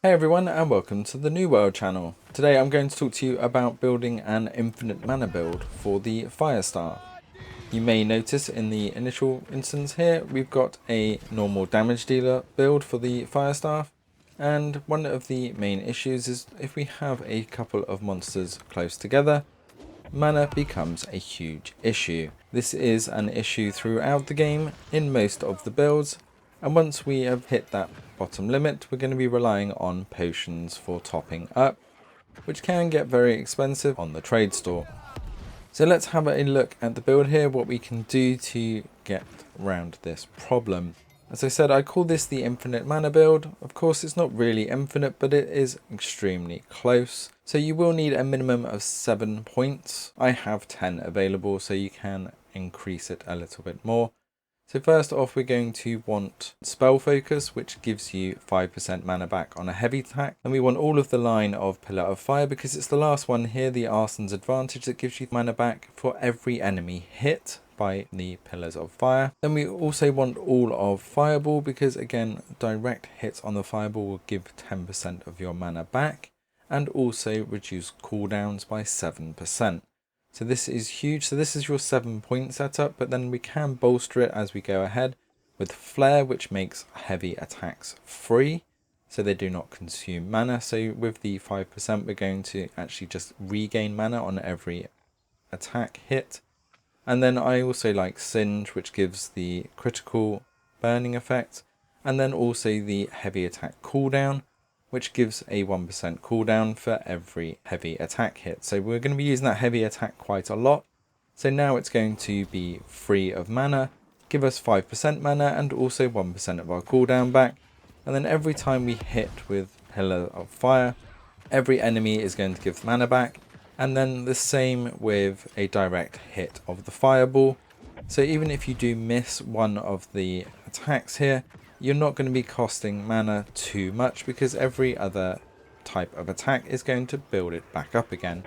Hey everyone, and welcome to the New World channel. Today I'm going to talk to you about building an infinite mana build for the Firestar. You may notice in the initial instance here we've got a normal damage dealer build for the Firestar, and one of the main issues is if we have a couple of monsters close together, mana becomes a huge issue. This is an issue throughout the game in most of the builds, and once we have hit that bottom limit, we're going to be relying on potions for topping up, which can get very expensive on the trade store. So let's have a look at the build here, what we can do to get around this problem. As I said, I call this the infinite mana build. Of course, it's not really infinite, but it is extremely close. So you will need a minimum of 7 points. I have 10 available, so you can increase it a little bit more. So first off, we're going to want Spell Focus, which gives you 5% mana back on a heavy attack. And we want all of the line of Pillar of Fire, because it's the last one here, the Arson's Advantage, that gives you mana back for every enemy hit by the Pillars of Fire. Then we also want all of Fireball, because again, direct hits on the Fireball will give 10% of your mana back, and also reduce cooldowns by 7%. So this is huge. So this is your 7-point setup, but then we can bolster it as we go ahead with Flare, which makes heavy attacks free, so they do not consume mana. So with the 5%, we're going to actually just regain mana on every attack hit. And then I also like Singe, which gives the critical burning effect, and then also the heavy attack cooldown, which gives a 1% cooldown for every heavy attack hit. So we're going to be using that heavy attack quite a lot. So now it's going to be free of mana, give us 5% mana and also 1% of our cooldown back. And then every time we hit with Pillar of Fire, every enemy is going to give mana back. And then the same with a direct hit of the Fireball. So even if you do miss one of the attacks here, you're not going to be costing mana too much, because every other type of attack is going to build it back up again.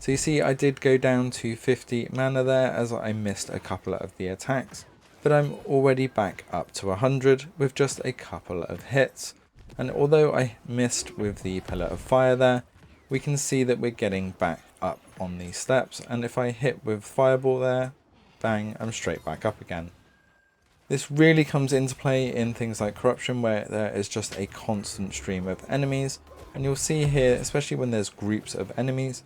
So you see, I did go down to 50 mana there as I missed a couple of the attacks, but I'm already back up to 100 with just a couple of hits. And although I missed with the Pillar of Fire there, we can see that we're getting back up on these steps, and if I hit with Fireball there, bang, I'm straight back up again. This really comes into play in things like Corruption, where there is just a constant stream of enemies, and you'll see here, especially when there's groups of enemies,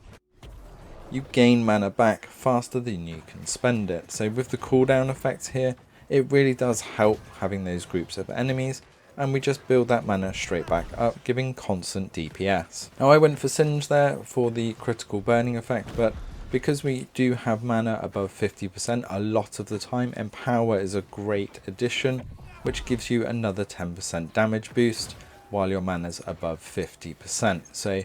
you gain mana back faster than you can spend it. So with the cooldown effect here, it really does help having those groups of enemies, and we just build that mana straight back up, giving constant DPS. Now I went for Singe there for the critical burning effect, but because we do have mana above 50% a lot of the time, Empower is a great addition, which gives you another 10% damage boost while your mana's above 50%. So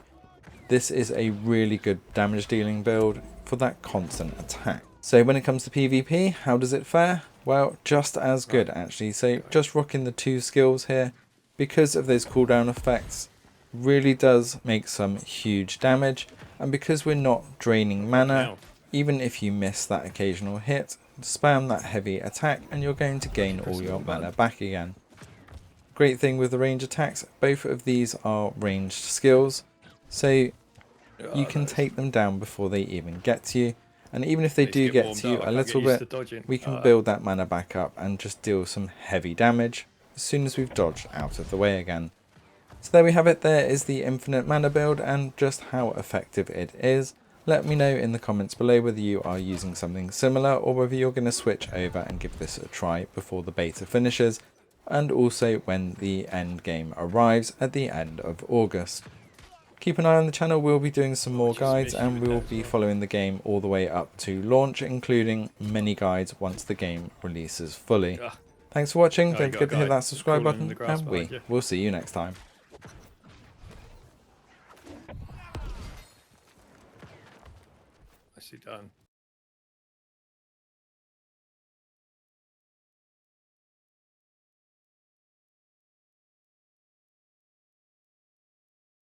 this is a really good damage dealing build for that constant attack. So when it comes to PvP, how does it fare? Well, just as good actually. So just rocking the 2 skills here, because of those cooldown effects, really does make some huge damage. And because we're not draining mana, even if you miss that occasional hit, spam that heavy attack and you're going to gain all your mana back again. Great thing with the range attacks, both of these are ranged skills, so you can take them down before they even get to you. And even if they do get to you a little bit, we can build that mana back up and just deal some heavy damage as soon as we've dodged out of the way again. So there we have it. There is the infinite mana build and just how effective it is. Let me know in the comments below whether you are using something similar or whether you're going to switch over and give this a try before the beta finishes, and also when the end game arrives at the end of August. Keep an eye on the channel, we'll be doing some more guides and we'll be following the game all the way up to launch, including many guides once the game releases fully. Thanks for watching, don't forget to hit that subscribe button, and we will see you next time. Nicely done.